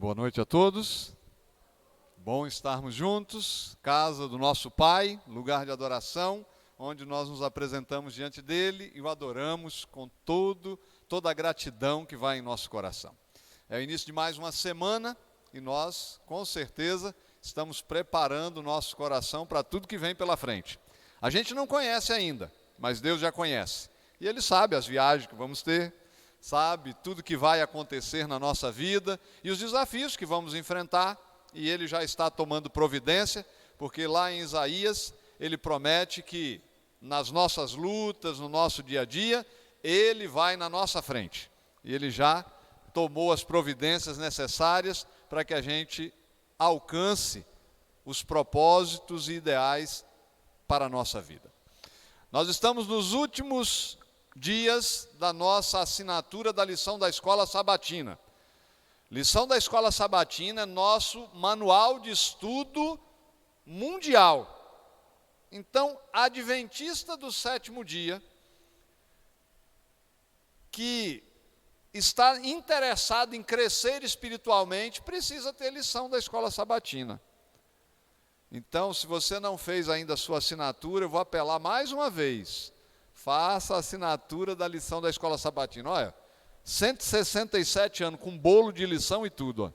Boa noite a todos. Bom estarmos juntos, casa do nosso Pai, lugar de adoração, onde nós nos apresentamos diante dele e o adoramos com toda a gratidão que vai em nosso coração. É o início de mais uma semana e nós, com certeza, estamos preparando o nosso coração para tudo que vem pela frente. A gente não conhece ainda, mas Deus já conhece. E Ele sabe as viagens que vamos ter, sabe tudo que vai acontecer na nossa vida e os desafios que vamos enfrentar, e Ele já está tomando providência, porque lá em Isaías Ele promete que nas nossas lutas, no nosso dia a dia, Ele vai na nossa frente. E Ele já tomou as providências necessárias para que a gente alcance os propósitos e ideais para a nossa vida. Nós estamos nos últimos dias da nossa assinatura da lição da Escola Sabatina. Lição da Escola Sabatina é nosso manual de estudo mundial. Então, adventista do sétimo dia, que está interessado em crescer espiritualmente, precisa ter lição da Escola Sabatina. Então, se você não fez ainda a sua assinatura, eu vou apelar mais uma vez. Faça a assinatura da lição da Escola Sabatina. Olha, 167 anos, com bolo de lição e tudo. Ó.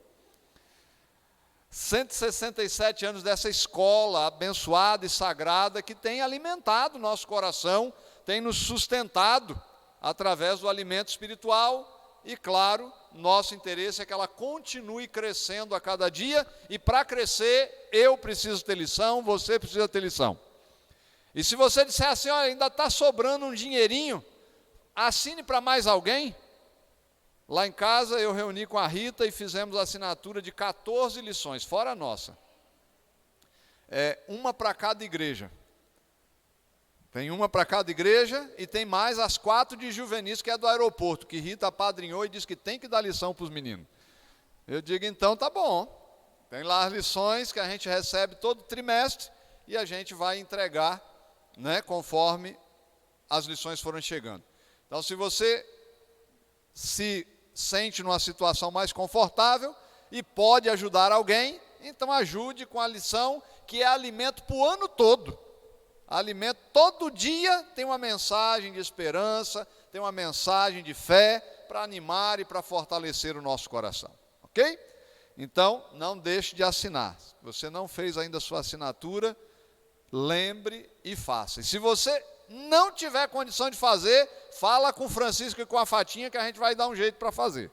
167 anos dessa escola abençoada e sagrada que tem alimentado o nosso coração, tem nos sustentado através do alimento espiritual e, claro, nosso interesse é que ela continue crescendo a cada dia e para crescer eu preciso ter lição, você precisa ter lição. E se você disser assim, olha, ainda está sobrando um dinheirinho, assine para mais alguém. Lá em casa eu reuni com a Rita e fizemos a assinatura de 14 lições, fora a nossa. Uma para cada igreja. Tem uma para cada igreja e tem mais as 4 de juvenis, que é do aeroporto, que Rita apadrinhou e disse que tem que dar lição para os meninos. Eu digo, então tá bom. Tem lá as lições que a gente recebe todo trimestre e a gente vai entregar, né, conforme as lições foram chegando. Então, se você se sente numa situação mais confortável e pode ajudar alguém, então ajude com a lição, que é alimento para o ano todo. Alimento, todo dia tem uma mensagem de esperança, tem uma mensagem de fé para animar e para fortalecer o nosso coração. Ok? Então, não deixe de assinar. Se você não fez ainda a sua assinatura, lembre e faça. E se você não tiver condição de fazer, fala com o Francisco e com a Fatinha que a gente vai dar um jeito para fazer.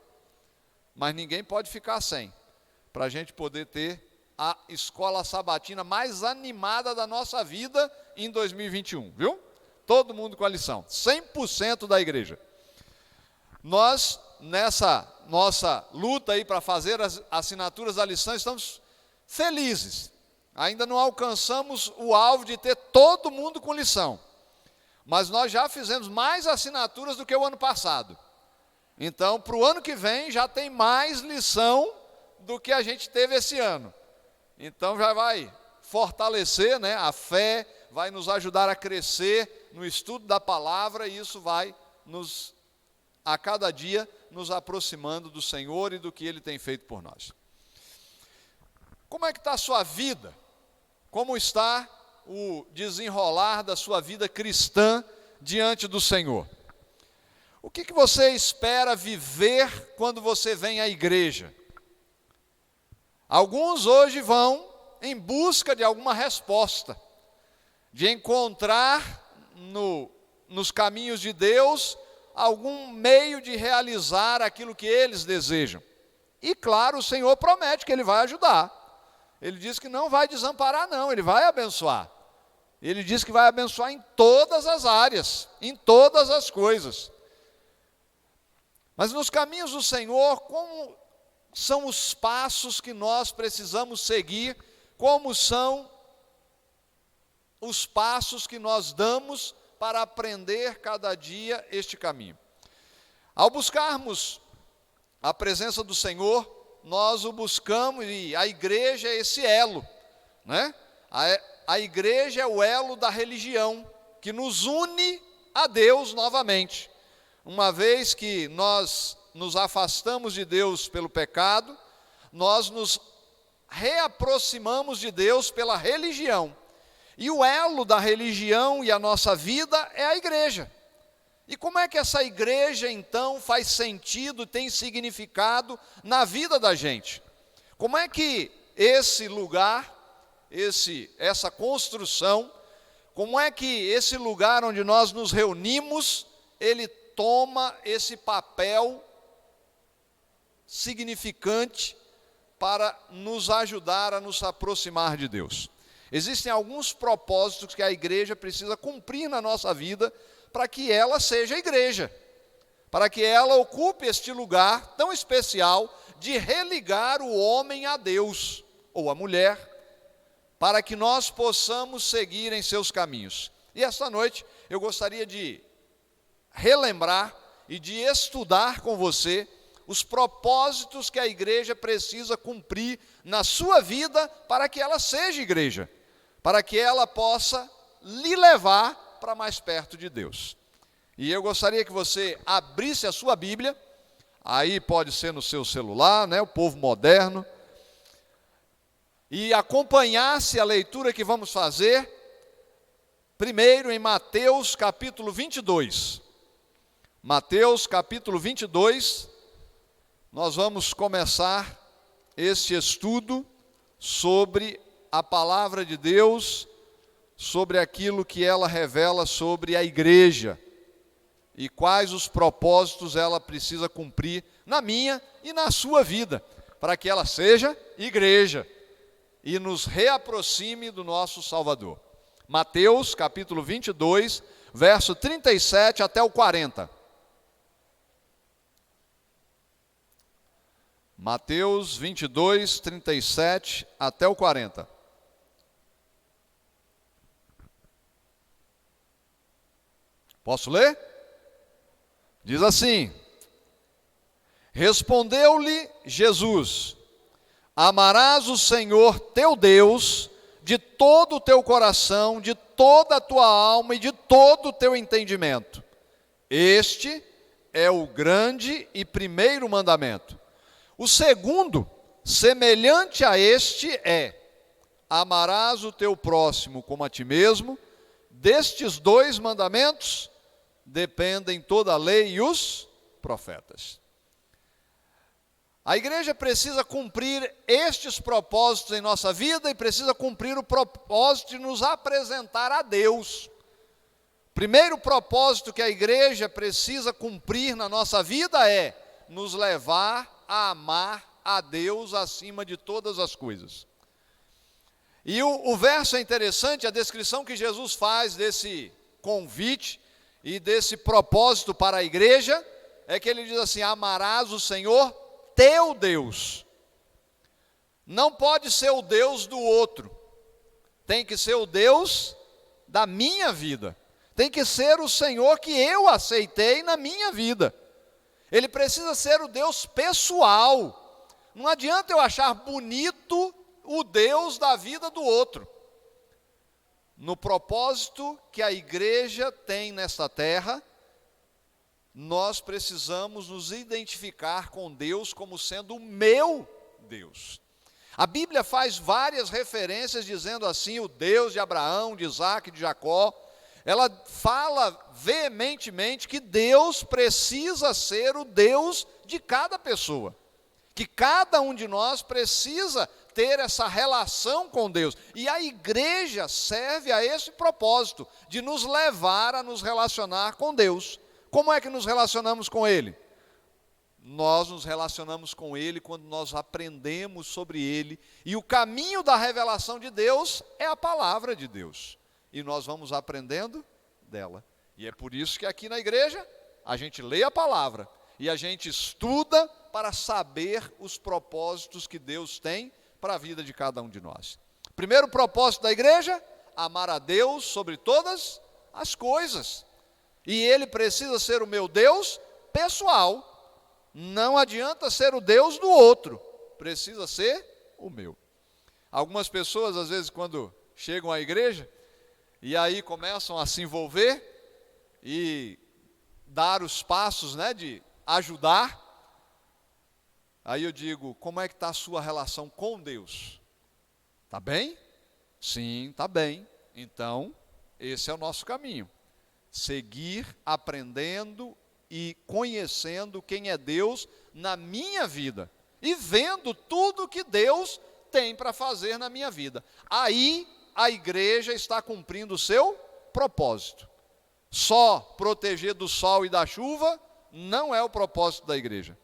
Mas ninguém pode ficar sem, para a gente poder ter a escola sabatina mais animada da nossa vida em 2021, viu? Todo mundo com a lição, 100% da igreja. Nós, nessa nossa luta aí para fazer as assinaturas da lição, estamos felizes. Ainda não alcançamos o alvo de ter todo mundo com lição. Mas nós já fizemos mais assinaturas do que o ano passado. Então, para o ano que vem, já tem mais lição do que a gente teve esse ano. Então, já vai fortalecer, né, a fé, vai nos ajudar a crescer no estudo da palavra, e isso vai a cada dia, nos aproximando do Senhor e do que Ele tem feito por nós. Como é que está a sua vida? Como está o desenrolar da sua vida cristã diante do Senhor? O que você espera viver quando você vem à igreja? Alguns hoje vão em busca de alguma resposta, de encontrar nos caminhos de Deus algum meio de realizar aquilo que eles desejam. E claro, o Senhor promete que Ele vai ajudar. Ele diz que não vai desamparar não, Ele vai abençoar. Ele diz que vai abençoar em todas as áreas, em todas as coisas. Mas nos caminhos do Senhor, como são os passos que nós precisamos seguir? Como são os passos que nós damos para aprender cada dia este caminho? Ao buscarmos a presença do Senhor, nós o buscamos, e a igreja é esse elo, né? A igreja é o elo da religião, que nos une a Deus novamente. Uma vez que nós nos afastamos de Deus pelo pecado, nós nos reaproximamos de Deus pela religião. E o elo da religião e a nossa vida é a igreja. E como é que essa igreja, então, faz sentido, tem significado na vida da gente? Como é que esse lugar, essa construção, como é que esse lugar onde nós nos reunimos, ele toma esse papel significante para nos ajudar a nos aproximar de Deus? Existem alguns propósitos que a igreja precisa cumprir na nossa vida para que ela seja igreja, para que ela ocupe este lugar tão especial de religar o homem a Deus, ou a mulher, para que nós possamos seguir em seus caminhos. E esta noite eu gostaria de relembrar e de estudar com você os propósitos que a igreja precisa cumprir na sua vida para que ela seja igreja, para que ela possa lhe levar para mais perto de Deus. E eu gostaria que você abrisse a sua Bíblia, aí pode ser no seu celular, né, o povo moderno, e acompanhasse a leitura que vamos fazer, primeiro em Mateus capítulo 22. Mateus capítulo 22, nós vamos começar este estudo sobre a palavra de Deus, sobre aquilo que ela revela sobre a igreja e quais os propósitos ela precisa cumprir na minha e na sua vida, para que ela seja igreja e nos reaproxime do nosso Salvador. Mateus capítulo 22, verso 37 até o 40. Mateus 22, 37 até o 40. Posso ler? Diz assim: Respondeu-lhe Jesus: Amarás o Senhor teu Deus de todo o teu coração, de toda a tua alma e de todo o teu entendimento. Este é o grande e primeiro mandamento. O segundo, semelhante a este, é: amarás o teu próximo como a ti mesmo. Destes dois mandamentos dependem toda a lei e os profetas. A igreja precisa cumprir estes propósitos em nossa vida e precisa cumprir o propósito de nos apresentar a Deus. Primeiro propósito que a igreja precisa cumprir na nossa vida é nos levar a amar a Deus acima de todas as coisas. E o verso é interessante, a descrição que Jesus faz desse convite e desse propósito para a igreja, é que ele diz assim: amarás o Senhor teu Deus. Não pode ser o Deus do outro, tem que ser o Deus da minha vida, tem que ser o Senhor que eu aceitei na minha vida. Ele precisa ser o Deus pessoal. Não adianta eu achar bonito o Deus da vida do outro. No propósito que a igreja tem nesta terra, nós precisamos nos identificar com Deus como sendo o meu Deus. A Bíblia faz várias referências dizendo assim, o Deus de Abraão, de Isaac, de Jacó. Ela fala veementemente que Deus precisa ser o Deus de cada pessoa, que cada um de nós precisa ter essa relação com Deus. E a igreja serve a esse propósito, de nos levar a nos relacionar com Deus. Como é que nos relacionamos com Ele? Nós nos relacionamos com Ele quando nós aprendemos sobre Ele. E o caminho da revelação de Deus é a palavra de Deus. E nós vamos aprendendo dela. E é por isso que aqui na igreja a gente lê a palavra e a gente estuda para saber os propósitos que Deus tem para a vida de cada um de nós. Primeiro propósito da igreja: amar a Deus sobre todas as coisas. E Ele precisa ser o meu Deus pessoal. Não adianta ser o Deus do outro, precisa ser o meu. Algumas pessoas, às vezes, quando chegam à igreja, e aí começam a se envolver e dar os passos, né, de ajudar, Aí eu digo, como é que está a sua relação com Deus? Está bem? Sim, está bem. Então, esse é o nosso caminho. Seguir aprendendo e conhecendo quem é Deus na minha vida. E vendo tudo que Deus tem para fazer na minha vida. Aí a igreja está cumprindo o seu propósito. Só proteger do sol e da chuva não é o propósito da igreja.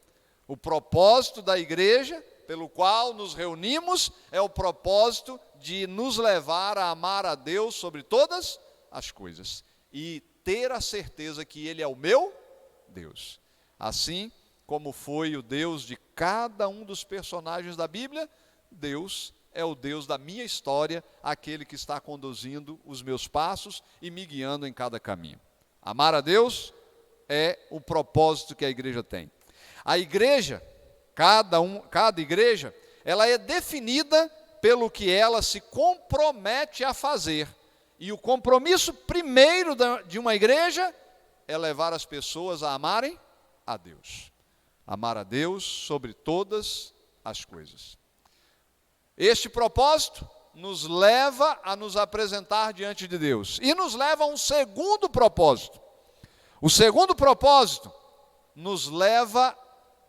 O propósito da igreja, pelo qual nos reunimos, é o propósito de nos levar a amar a Deus sobre todas as coisas. E ter a certeza que Ele é o meu Deus. Assim como foi o Deus de cada um dos personagens da Bíblia, Deus é o Deus da minha história, aquele que está conduzindo os meus passos e me guiando em cada caminho. Amar a Deus é o propósito que a igreja tem. A igreja, cada igreja, ela é definida pelo que ela se compromete a fazer. E o compromisso primeiro de uma igreja é levar as pessoas a amarem a Deus. Amar a Deus sobre todas as coisas. Este propósito nos leva a nos apresentar diante de Deus. E nos leva a um segundo propósito. O segundo propósito nos leva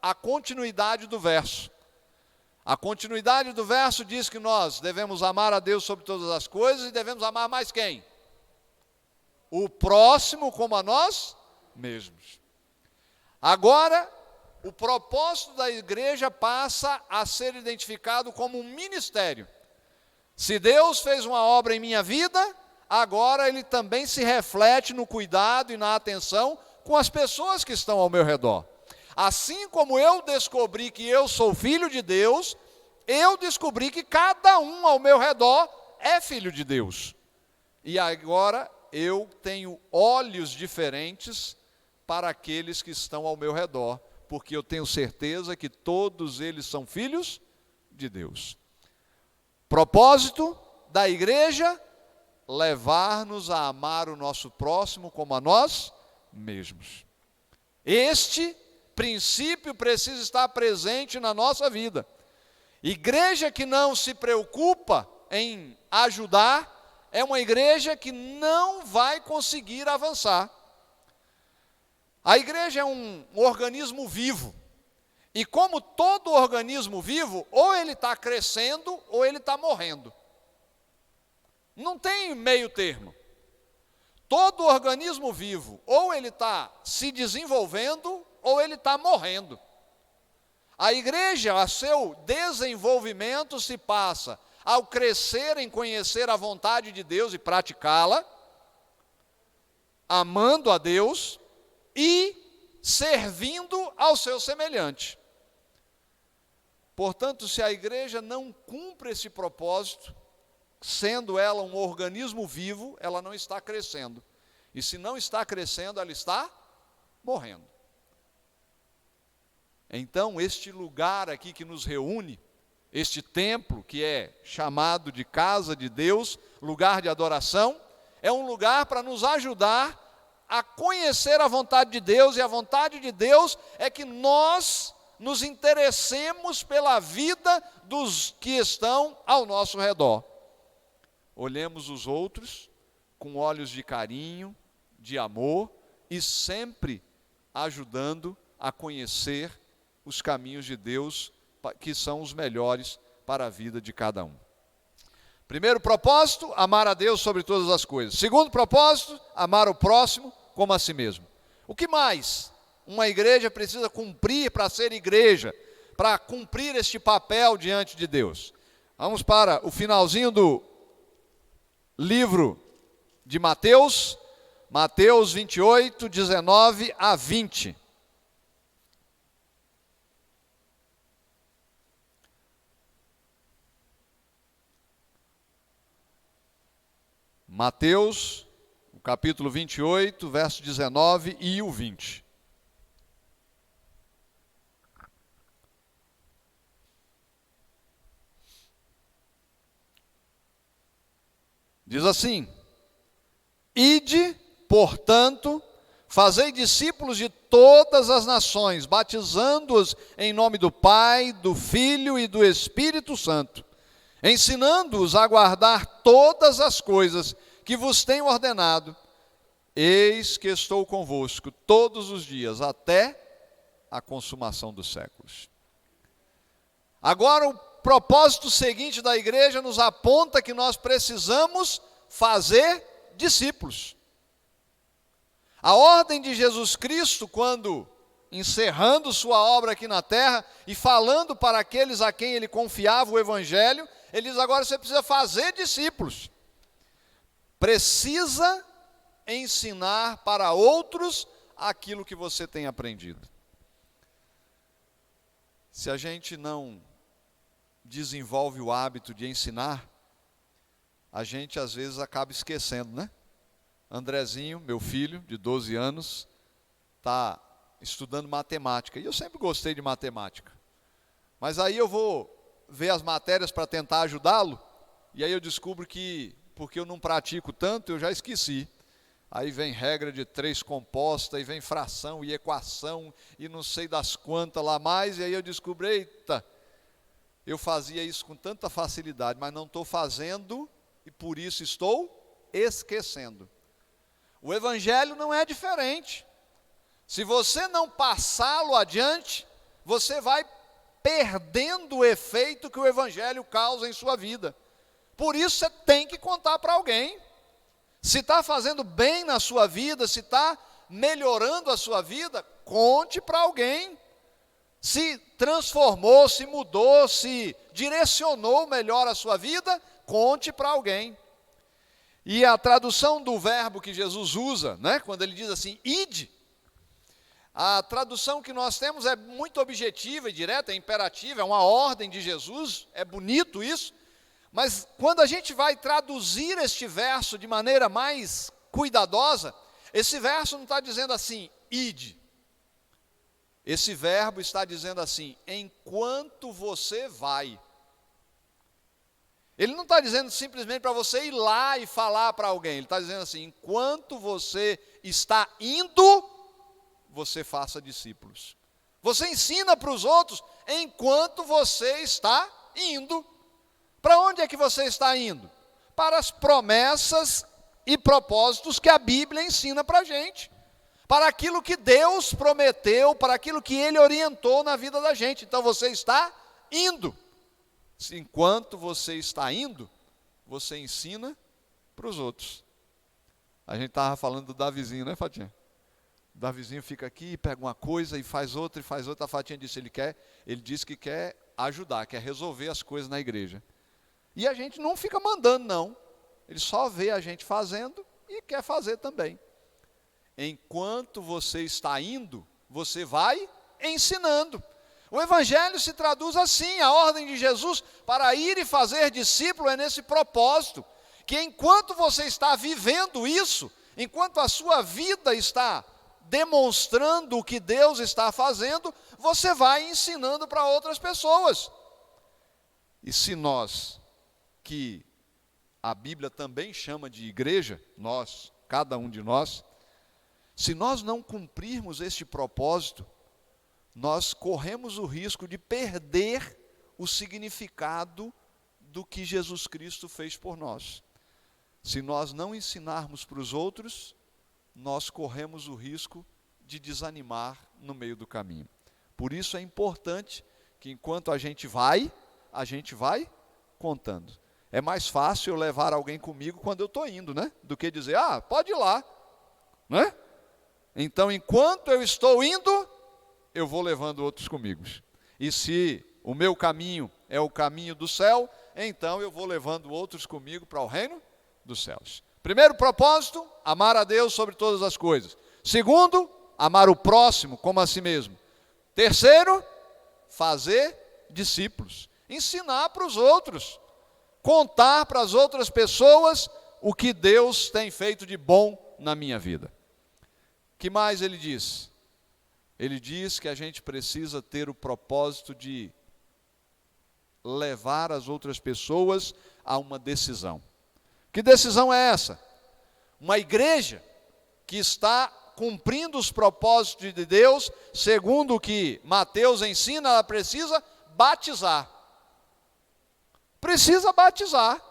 à continuidade do verso. A continuidade do verso diz que nós devemos amar a Deus sobre todas as coisas e devemos amar mais quem? O próximo como a nós mesmos. Agora, o propósito da igreja passa a ser identificado como um ministério. Se Deus fez uma obra em minha vida, agora Ele também se reflete no cuidado e na atenção com as pessoas que estão ao meu redor. Assim como eu descobri que eu sou filho de Deus, eu descobri que cada um ao meu redor é filho de Deus. E agora eu tenho olhos diferentes para aqueles que estão ao meu redor, porque eu tenho certeza que todos eles são filhos de Deus. Propósito da igreja: levar-nos a amar o nosso próximo como a nós mesmos. Este princípio precisa estar presente na nossa vida. Igreja que não se preocupa em ajudar é uma igreja que não vai conseguir avançar. A igreja é um organismo vivo. E como todo organismo vivo, ou ele está crescendo ou ele está morrendo. Não tem meio termo. Todo organismo vivo, ou ele está se desenvolvendo ou ele está morrendo. A igreja, a seu desenvolvimento se passa ao crescer em conhecer a vontade de Deus e praticá-la, amando a Deus e servindo ao seu semelhante. Portanto, se a igreja não cumpre esse propósito, sendo ela um organismo vivo, ela não está crescendo. E se não está crescendo, ela está morrendo. Então, este lugar aqui que nos reúne, este templo que é chamado de casa de Deus, lugar de adoração, é um lugar para nos ajudar a conhecer a vontade de Deus, e a vontade de Deus é que nós nos interessemos pela vida dos que estão ao nosso redor. Olhemos os outros com olhos de carinho, de amor, e sempre ajudando a conhecer os caminhos de Deus, que são os melhores para a vida de cada um. Primeiro propósito, amar a Deus sobre todas as coisas. Segundo propósito, amar o próximo como a si mesmo. O que mais uma igreja precisa cumprir para ser igreja, para cumprir este papel diante de Deus? Vamos para o finalzinho do livro de Mateus, Mateus 28, 19 a 20. Mateus, o capítulo 28, verso 19 e o 20. Diz assim: Ide, portanto, Fazei discípulos de todas as nações, batizando-os em nome do Pai, do Filho e do Espírito Santo, ensinando-os a guardar todas as coisas que vos tenho ordenado. Eis que estou convosco todos os dias, até a consumação dos séculos. Agora, o propósito seguinte da igreja nos aponta que nós precisamos fazer discípulos. A ordem de Jesus Cristo, quando encerrando sua obra aqui na terra e falando para aqueles a quem ele confiava o evangelho, ele diz: agora você precisa fazer discípulos. Precisa ensinar para outros aquilo que você tem aprendido. Se a gente não desenvolve o hábito de ensinar, a gente às vezes acaba esquecendo, né? Andrezinho, meu filho, de 12 anos, está estudando matemática. E eu sempre gostei de matemática. Mas aí eu vou ver as matérias para tentar ajudá-lo, e aí eu descubro que, porque eu não pratico tanto, eu já esqueci. Aí vem regra de 3 composta, e vem fração e equação, e não sei das quantas lá mais, e aí eu descubro, eita, eu fazia isso com tanta facilidade, mas não estou fazendo, e por isso estou esquecendo. O evangelho não é diferente. Se você não passá-lo adiante, você vai perdendo o efeito que o evangelho causa em sua vida. Por isso você tem que contar para alguém. Se está fazendo bem na sua vida, se está melhorando a sua vida, conte para alguém. Se transformou, se mudou, se direcionou melhor a sua vida, conte para alguém. E a tradução do verbo que Jesus usa, né, quando ele diz assim, ide, a tradução que nós temos é muito objetiva e direta, é imperativa, é uma ordem de Jesus, é bonito isso, mas quando a gente vai traduzir este verso de maneira mais cuidadosa, esse verso não está dizendo assim, ide. Esse verbo está dizendo assim, enquanto você vai. Ele não está dizendo simplesmente para você ir lá e falar para alguém. Ele está dizendo assim, enquanto você está indo, você faça discípulos. Você ensina para os outros enquanto você está indo. Para onde é que você está indo? Para as promessas e propósitos que a Bíblia ensina para a gente. Para aquilo que Deus prometeu, para aquilo que Ele orientou na vida da gente. Então você está indo. Enquanto você está indo, você ensina para os outros. A gente estava falando do Davizinho, né, Fatinha? O Davizinho fica aqui, pega uma coisa e faz outra. A Fatinha disse, ele disse que quer ajudar, quer resolver as coisas na igreja. E a gente não fica mandando, não. Ele só vê a gente fazendo e quer fazer também. Enquanto você está indo, você vai ensinando. O evangelho se traduz assim, a ordem de Jesus para ir e fazer discípulo é nesse propósito, que enquanto você está vivendo isso, enquanto a sua vida está demonstrando o que Deus está fazendo, você vai ensinando para outras pessoas. E se nós, que a Bíblia também chama de igreja, nós, cada um de nós, se nós não cumprirmos este propósito, nós corremos o risco de perder o significado do que Jesus Cristo fez por nós. Se nós não ensinarmos para os outros, nós corremos o risco de desanimar no meio do caminho. Por isso é importante que enquanto a gente vai contando. É mais fácil eu levar alguém comigo quando eu estou indo, né? Do que dizer, pode ir lá, né? Então, enquanto eu estou indo, eu vou levando outros comigo. E se o meu caminho é o caminho do céu, então eu vou levando outros comigo para o reino dos céus. Primeiro propósito, amar a Deus sobre todas as coisas. Segundo, amar o próximo como a si mesmo. Terceiro, fazer discípulos. Ensinar para os outros. Contar para as outras pessoas o que Deus tem feito de bom na minha vida. O que mais ele diz? Ele diz que a gente precisa ter o propósito de levar as outras pessoas a uma decisão. Que decisão é essa? Uma igreja que está cumprindo os propósitos de Deus, segundo o que Mateus ensina, ela precisa batizar. Precisa batizar.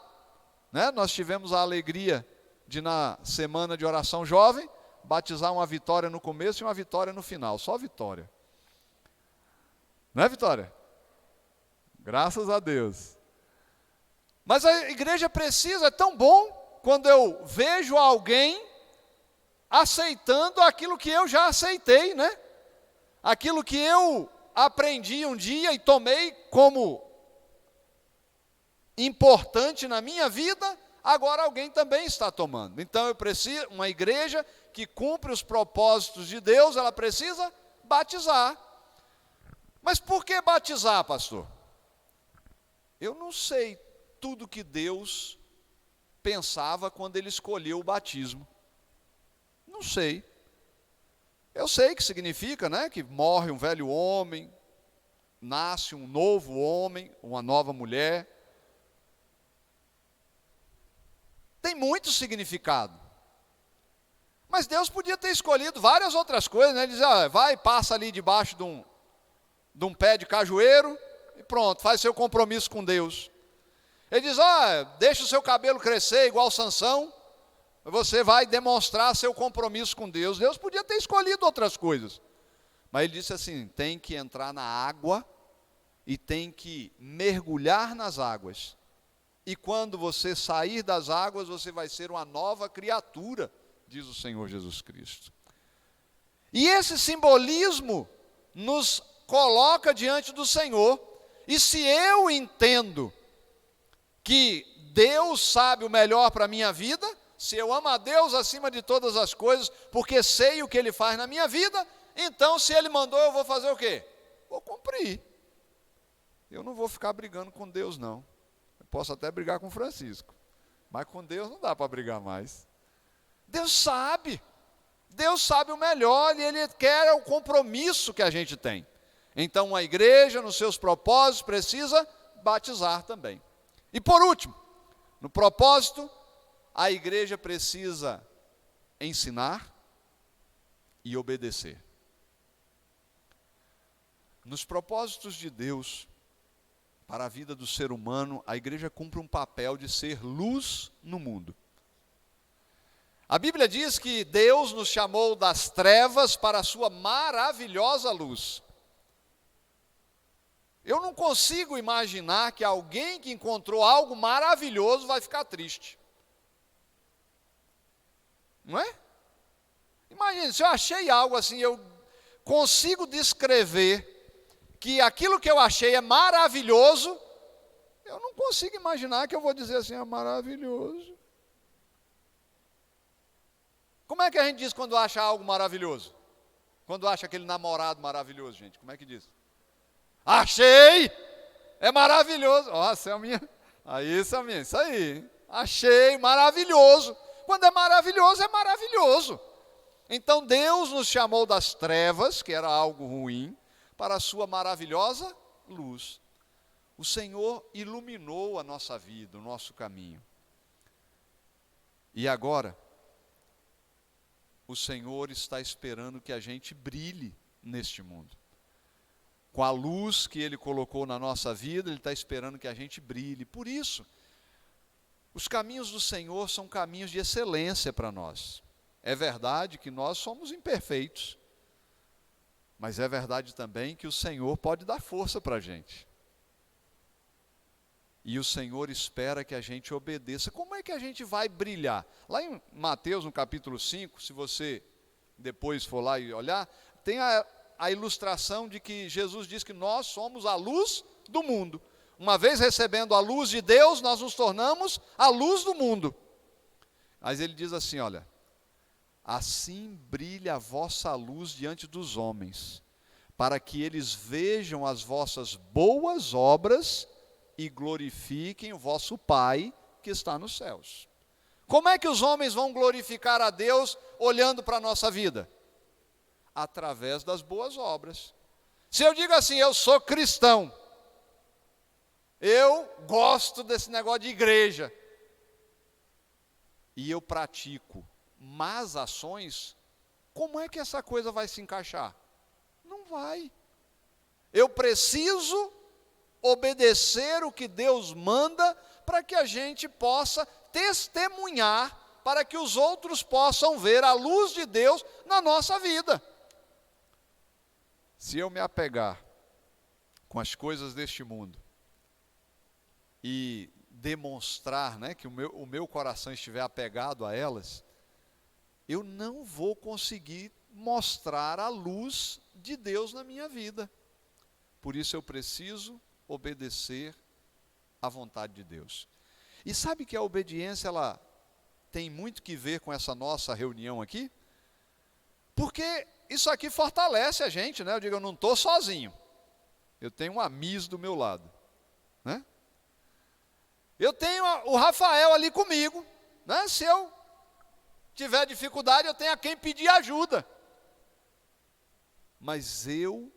Né? Nós tivemos a alegria de, na semana de oração jovem, batizar uma Vitória no começo e uma Vitória no final. Só Vitória. Não é, Vitória? Graças a Deus. Mas a igreja precisa, é tão bom quando eu vejo alguém aceitando aquilo que eu já aceitei, né? Aquilo que eu aprendi um dia e tomei como importante na minha vida, agora alguém também está tomando. Então eu preciso, uma igreja que cumpre os propósitos de Deus, ela precisa batizar. Mas por que batizar, pastor? Eu não sei tudo que Deus pensava quando Ele escolheu o batismo. Não sei. Eu sei que significa, né, que morre um velho homem, nasce um novo homem, uma nova mulher. Tem muito significado. Mas Deus podia ter escolhido várias outras coisas, né? Ele dizia, vai, passa ali debaixo de um pé de cajueiro e pronto, faz seu compromisso com Deus. Ele diz, deixa o seu cabelo crescer igual Sansão, você vai demonstrar seu compromisso com Deus. Deus podia ter escolhido outras coisas. Mas ele disse assim, tem que entrar na água e tem que mergulhar nas águas. E quando você sair das águas, você vai ser uma nova criatura, diz o Senhor Jesus Cristo. E esse simbolismo nos coloca diante do Senhor. E se eu entendo que Deus sabe o melhor para a minha vida, se eu amo a Deus acima de todas as coisas, porque sei o que Ele faz na minha vida, então se Ele mandou, eu vou fazer o quê? Vou cumprir. Eu não vou ficar brigando com Deus, não. Eu posso até brigar com Francisco, mas com Deus não dá para brigar mais. Deus sabe o melhor e Ele quer o compromisso que a gente tem. Então a igreja, nos seus propósitos, precisa batizar também. E por último, no propósito, a igreja precisa ensinar e obedecer. Nos propósitos de Deus, para a vida do ser humano, a igreja cumpre um papel de ser luz no mundo. A Bíblia diz que Deus nos chamou das trevas para a sua maravilhosa luz. Eu não consigo imaginar que alguém que encontrou algo maravilhoso vai ficar triste. Não é? Imagina, se eu achei algo assim, eu consigo descrever que aquilo que eu achei é maravilhoso, eu não consigo imaginar que eu vou dizer assim, é maravilhoso. Como é que a gente diz quando acha algo maravilhoso? Quando acha aquele namorado maravilhoso, gente, como é que diz? Achei! É maravilhoso. Nossa, é a minha. Isso aí. Achei maravilhoso. Quando é maravilhoso, é maravilhoso. Então Deus nos chamou das trevas, que era algo ruim, para a sua maravilhosa luz. O Senhor iluminou a nossa vida, o nosso caminho. E agora, o Senhor está esperando que a gente brilhe neste mundo. Com a luz que Ele colocou na nossa vida, Ele está esperando que a gente brilhe. Por isso, os caminhos do Senhor são caminhos de excelência para nós. É verdade que nós somos imperfeitos, mas é verdade também que o Senhor pode dar força para a gente. E o Senhor espera que a gente obedeça. Como é que a gente vai brilhar? Lá em Mateus, no capítulo 5, se você depois for lá e olhar, tem a ilustração de que Jesus diz que nós somos a luz do mundo. Uma vez recebendo a luz de Deus, nós nos tornamos a luz do mundo. Mas ele diz assim, olha, assim brilha a vossa luz diante dos homens, para que eles vejam as vossas boas obras e glorifiquem o vosso Pai que está nos céus. Como é que os homens vão glorificar a Deus olhando para a nossa vida? Através das boas obras. Se eu digo assim, eu sou cristão, eu gosto desse negócio de igreja, e eu pratico más ações, como é que essa coisa vai se encaixar? Não vai. Eu preciso obedecer o que Deus manda para que a gente possa testemunhar, para que os outros possam ver a luz de Deus na nossa vida. Se eu me apegar com as coisas deste mundo e demonstrar, né, que o meu coração estiver apegado a elas, eu não vou conseguir mostrar a luz de Deus na minha vida. Por isso eu preciso obedecer à vontade de Deus. E sabe que a obediência, ela tem muito que ver com essa nossa reunião aqui? Porque isso aqui fortalece a gente, né? Eu digo, eu não estou sozinho. Eu tenho um amigo do meu lado, né? Eu tenho o Rafael ali comigo, né? Se eu tiver dificuldade, eu tenho a quem pedir ajuda. Mas eu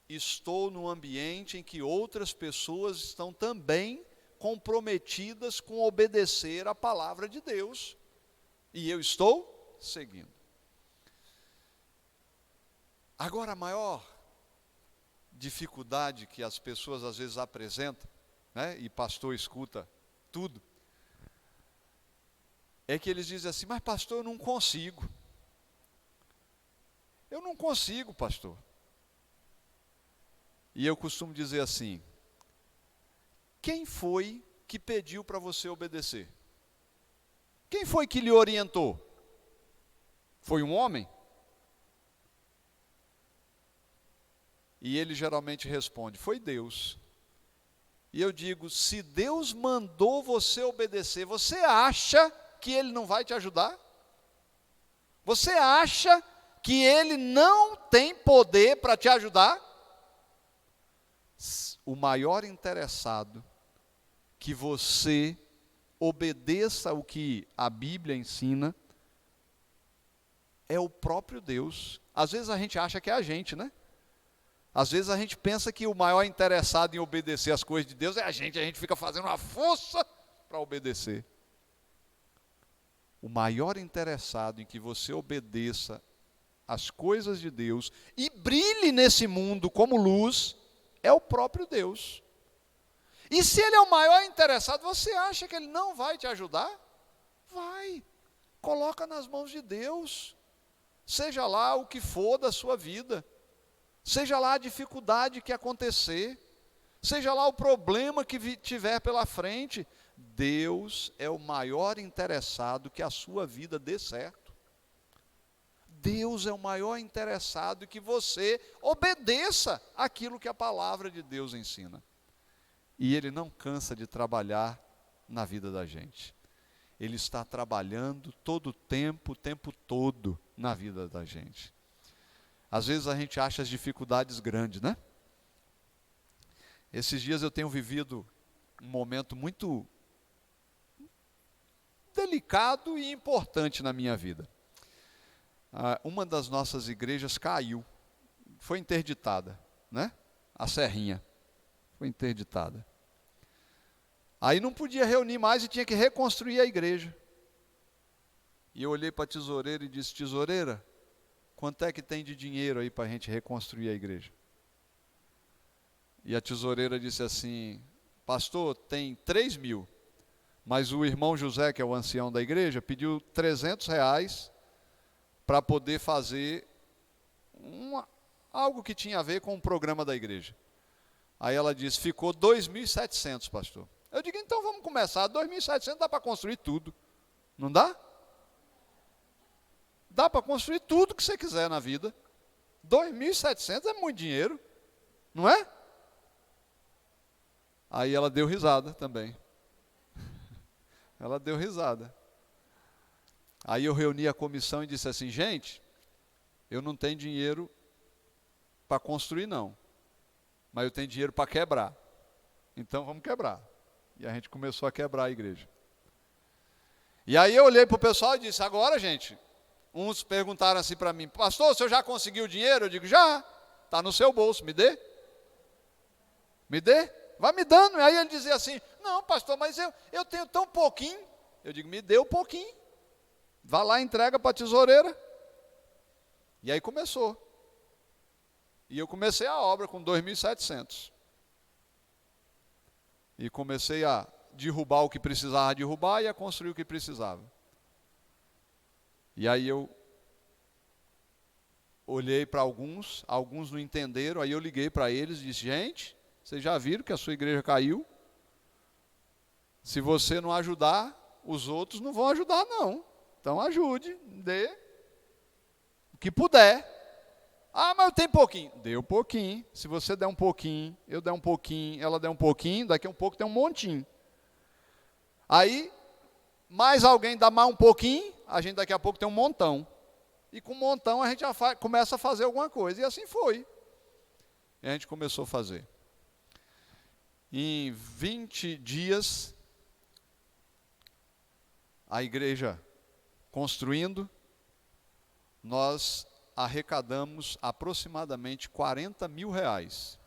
estou num ambiente em que outras pessoas estão também comprometidas com obedecer a palavra de Deus. E eu estou seguindo. Agora, a maior dificuldade que as pessoas às vezes apresentam, né, e pastor escuta tudo, é que eles dizem assim, mas pastor, eu não consigo. Eu não consigo, pastor. E eu costumo dizer assim, quem foi que pediu para você obedecer? Quem foi que lhe orientou? Foi um homem? E ele geralmente responde, foi Deus. E eu digo, se Deus mandou você obedecer, você acha que Ele não vai te ajudar? Você acha que Ele não tem poder para te ajudar? O maior interessado que você obedeça o que a Bíblia ensina é o próprio Deus. Às vezes a gente acha que é a gente, né? Às vezes a gente pensa que o maior interessado em obedecer as coisas de Deus é a gente fica fazendo uma força para obedecer. O maior interessado em que você obedeça as coisas de Deus e brilhe nesse mundo como luz é o próprio Deus. E se Ele é o maior interessado, você acha que Ele não vai te ajudar? Vai. Coloca nas mãos de Deus. Seja lá o que for da sua vida. Seja lá a dificuldade que acontecer, seja lá o problema que tiver pela frente, Deus é o maior interessado que a sua vida dê certo. Deus é o maior interessado que você obedeça aquilo que a palavra de Deus ensina. E Ele não cansa de trabalhar na vida da gente. Ele está trabalhando todo o tempo todo na vida da gente. Às vezes a gente acha as dificuldades grandes, né? Esses dias eu tenho vivido um momento muito delicado e importante na minha vida. Uma das nossas igrejas caiu, foi interditada, né? A Serrinha foi interditada. Aí não podia reunir mais e tinha que reconstruir a igreja. E eu olhei para a tesoureira e disse, tesoureira, quanto é que tem de dinheiro aí para a gente reconstruir a igreja? E a tesoureira disse assim, pastor, tem 3.000, mas o irmão José, que é o ancião da igreja, pediu R$300 para poder fazer algo que tinha a ver com o programa da igreja. Aí ela disse, ficou 2.700, pastor. Eu digo, então vamos começar, 2.700 dá para construir tudo, não dá? Dá para construir tudo que você quiser na vida. 2.700 é muito dinheiro, não é? Aí ela deu risada também. Ela deu risada. Aí eu reuni a comissão e disse assim, gente, eu não tenho dinheiro para construir não, mas eu tenho dinheiro para quebrar. Então vamos quebrar. E a gente começou a quebrar a igreja. E aí eu olhei para o pessoal e disse, agora gente, uns perguntaram assim para mim, pastor, o senhor já conseguiu dinheiro? Eu digo, já, está no seu bolso, me dê. Me dê, vai me dando. E aí ele dizia assim, não pastor, mas eu tenho tão pouquinho. Eu digo, me dê um pouquinho. Vá lá, entrega para a tesoureira. E aí começou. E eu comecei a obra com 2.700. E comecei a derrubar o que precisava derrubar e a construir o que precisava. E aí eu olhei para alguns não entenderam, aí eu liguei para eles e disse: gente, vocês já viram que a sua igreja caiu? Se você não ajudar, os outros não vão ajudar não. Então ajude, dê o que puder. Ah, mas eu tenho pouquinho. Dê um pouquinho. Se você der um pouquinho, eu der um pouquinho, ela der um pouquinho, daqui a um pouco tem um montinho. Aí, mais alguém dá mais um pouquinho, a gente daqui a pouco tem um montão. E com um montão a gente já começa a fazer alguma coisa. E assim foi. E a gente começou a fazer. Em 20 dias, a igreja construindo, nós arrecadamos aproximadamente R$40.000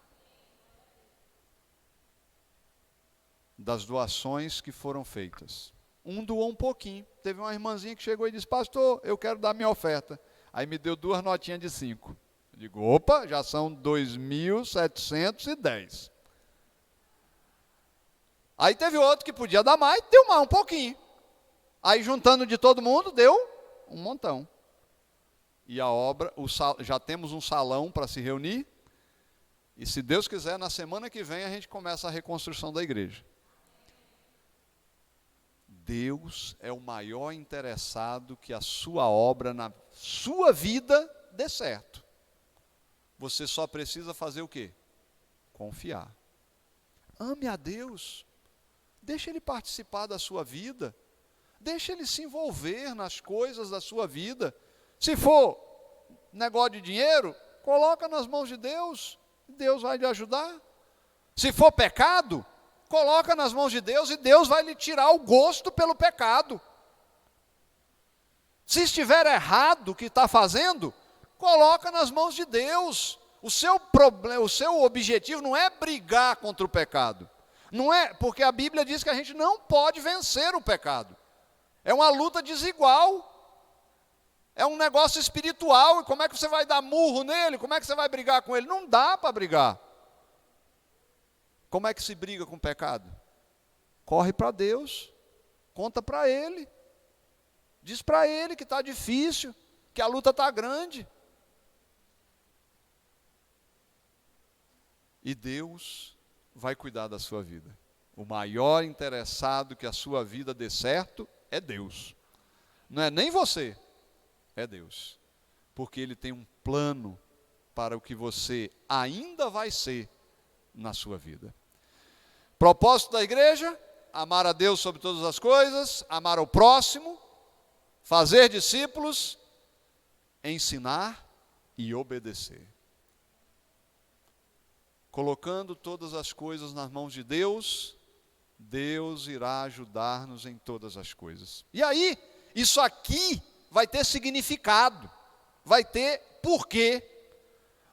das doações que foram feitas. Um doou um pouquinho. Teve uma irmãzinha que chegou e disse: pastor, eu quero dar minha oferta. Aí me deu 2 notinhas de 5. Eu digo: opa, já são 2.710. Aí teve outro que podia dar mais, deu mais um pouquinho. Aí juntando de todo mundo, deu um montão. E a obra, já temos um salão para se reunir. E se Deus quiser, na semana que vem a gente começa a reconstrução da igreja. Deus é o maior interessado que a sua obra na sua vida dê certo. Você só precisa fazer o quê? Confiar. Ame a Deus. Deixe Ele participar da sua vida. Deixe Ele se envolver nas coisas da sua vida. Se for negócio de dinheiro, coloca nas mãos de Deus. Deus vai lhe ajudar. Se for pecado, coloca nas mãos de Deus e Deus vai lhe tirar o gosto pelo pecado. Se estiver errado o que está fazendo, coloca nas mãos de Deus. O seu objetivo não é brigar contra o pecado. Não é, porque a Bíblia diz que a gente não pode vencer o pecado. É uma luta desigual. É um negócio espiritual. E como é que você vai dar murro nele? Como é que você vai brigar com ele? Não dá para brigar. Como é que se briga com o pecado? Corre para Deus, conta para Ele, diz para Ele que está difícil, que a luta está grande. E Deus vai cuidar da sua vida. O maior interessado que a sua vida dê certo é Deus. Não é nem você, é Deus. Porque Ele tem um plano para o que você ainda vai ser na sua vida. Propósito da igreja: amar a Deus sobre todas as coisas, amar ao próximo, fazer discípulos, ensinar e obedecer. Colocando todas as coisas nas mãos de Deus, Deus irá ajudar-nos em todas as coisas. E aí, isso aqui vai ter significado, vai ter porquê,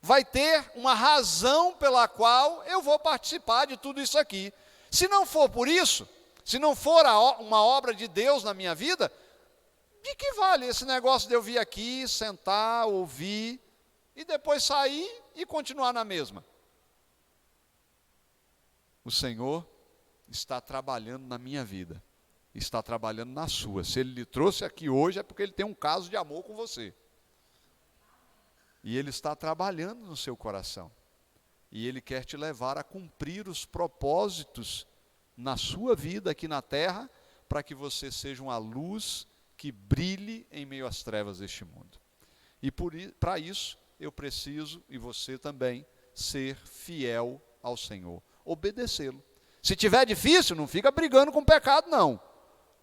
vai ter uma razão pela qual eu vou participar de tudo isso aqui. Se não for por isso, se não for uma obra de Deus na minha vida, de que vale esse negócio de eu vir aqui, sentar, ouvir, e depois sair e continuar na mesma? O Senhor está trabalhando na minha vida, está trabalhando na sua. Se Ele lhe trouxe aqui hoje, é porque Ele tem um caso de amor com você. E Ele está trabalhando no seu coração. E Ele quer te levar a cumprir os propósitos na sua vida aqui na terra, para que você seja uma luz que brilhe em meio às trevas deste mundo. E para isso, eu preciso, e você também, ser fiel ao Senhor, obedecê-lo. Se tiver difícil, não fica brigando com o pecado, não.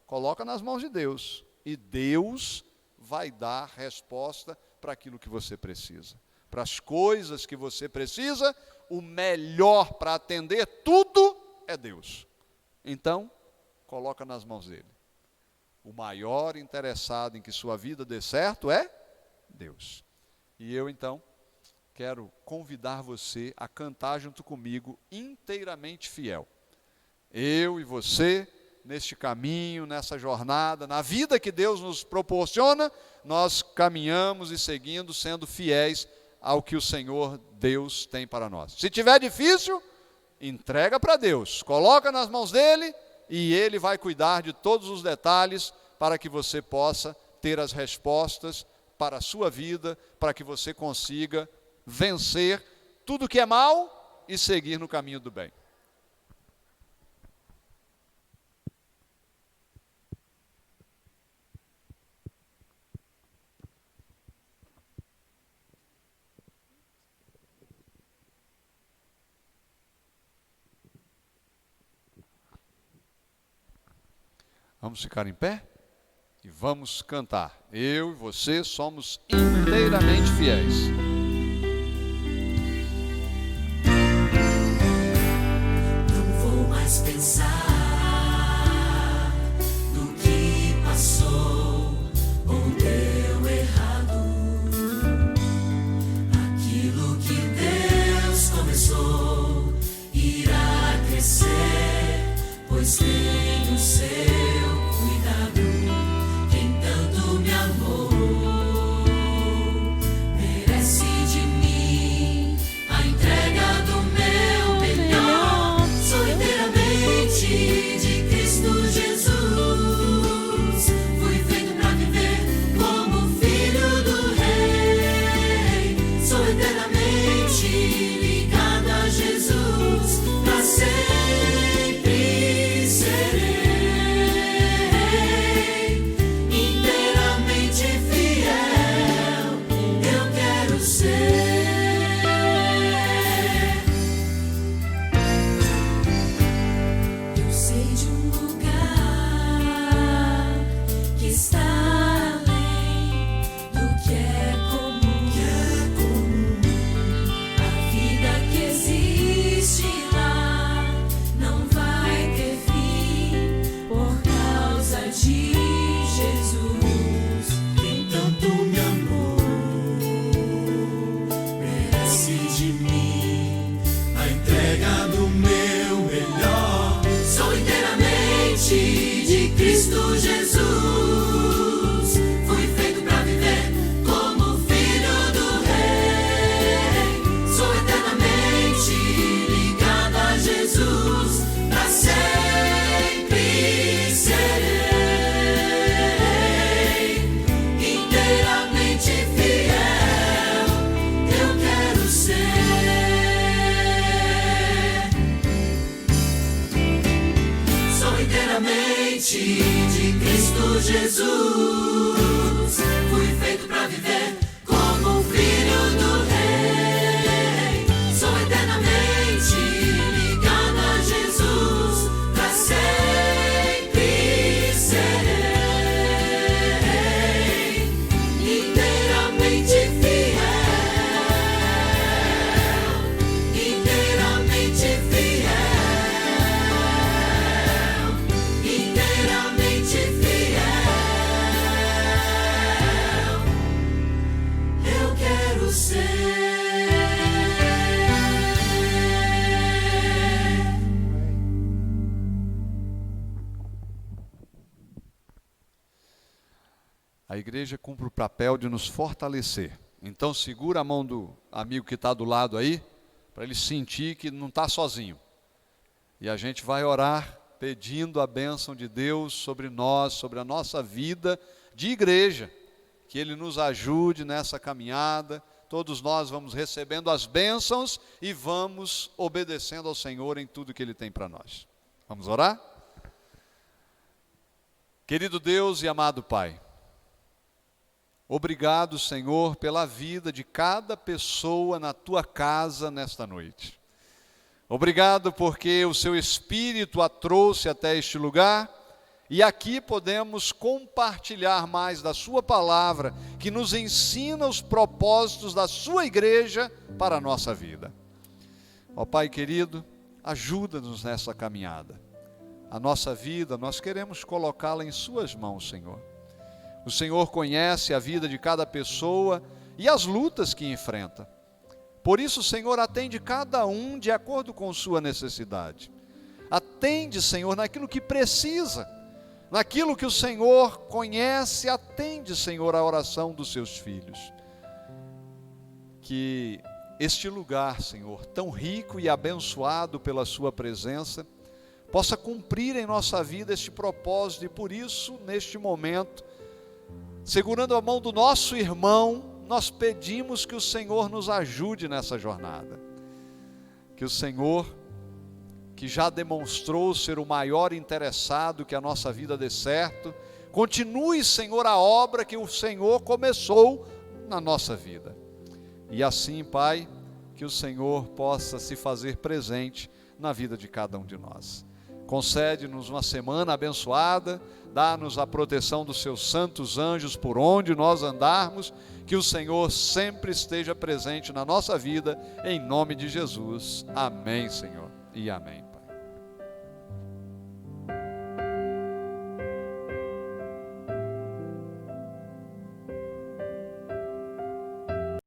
Coloca nas mãos de Deus. E Deus vai dar resposta para aquilo que você precisa. Para as coisas que você precisa, o melhor para atender tudo é Deus. Então, coloca nas mãos dele. O maior interessado em que sua vida dê certo é Deus. E eu, então, quero convidar você a cantar junto comigo, inteiramente fiel. Eu e você neste caminho, nessa jornada, na vida que Deus nos proporciona, nós caminhamos e seguindo, sendo fiéis ao que o Senhor Deus tem para nós. Se tiver difícil, entrega para Deus, coloca nas mãos dele e ele vai cuidar de todos os detalhes para que você possa ter as respostas para a sua vida, para que você consiga vencer tudo que é mal e seguir no caminho do bem. Vamos ficar em pé e vamos cantar. Eu e você somos inteiramente fiéis. Não vou mais pensar no que passou ou deu errado. Aquilo que Deus começou irá crescer, pois tem o seu cuidado. Quem tanto me amou merece de mim a entrega do meu melhor. Sou inteiramente de Cristo Jesus. Fui feito pra viver como filho do Rei. Sou eternamente ligado a Jesus. Pra sempre serei inteiramente fiel. Eu quero ser. Eu sei de um lugar que está além do que é comum. A vida que existe lá não vai ter fim por causa de Jesus. Quem tanto me amou merece de mim a entrega do meu melhor. Sou inteiramente de Cristo Jesus. Fui feito pra viver como filho do Rei. Sou eternamente ligado a Jesus. Pra sempre serei inteiramente fiel. Eu quero ser. Sou inteiramente de Cristo Jesus. Fui feito pra viver como filho do Rei. Sou eternamente ligado a Jesus. Pra sempre serei inteiramente fiel. Inteiramente fiel. Inteiramente fiel. Eu quero ser. A igreja cumpre o papel de nos fortalecer. Então segura a mão do amigo que está do lado aí, para ele sentir que não está sozinho. E a gente vai orar pedindo a bênção de Deus sobre nós, sobre a nossa vida de igreja. Que Ele nos ajude nessa caminhada. Todos nós vamos recebendo as bênçãos e vamos obedecendo ao Senhor em tudo que Ele tem para nós. Vamos orar? Querido Deus e amado Pai, obrigado, Senhor, pela vida de cada pessoa na Tua casa nesta noite. Obrigado porque o Seu Espírito a trouxe até este lugar e aqui podemos compartilhar mais da Sua palavra, que nos ensina os propósitos da Sua igreja para a nossa vida. Ó Pai querido, ajuda-nos nessa caminhada. A nossa vida, nós queremos colocá-la em Suas mãos, Senhor. O Senhor conhece a vida de cada pessoa e as lutas que enfrenta. Por isso, Senhor, atende cada um de acordo com sua necessidade. Atende, Senhor, naquilo que precisa, naquilo que o Senhor conhece. Atende, Senhor, a oração dos seus filhos. Que este lugar, Senhor, tão rico e abençoado pela sua presença, possa cumprir em nossa vida este propósito. E por isso, neste momento, segurando a mão do nosso irmão, nós pedimos que o Senhor nos ajude nessa jornada. Que o Senhor, que já demonstrou ser o maior interessado que a nossa vida dê certo, continue, Senhor, a obra que o Senhor começou na nossa vida. E assim, Pai, que o Senhor possa se fazer presente na vida de cada um de nós. Concede-nos uma semana abençoada, dá-nos a proteção dos seus santos anjos por onde nós andarmos, que o Senhor sempre esteja presente na nossa vida, em nome de Jesus. Amém, Senhor, e amém.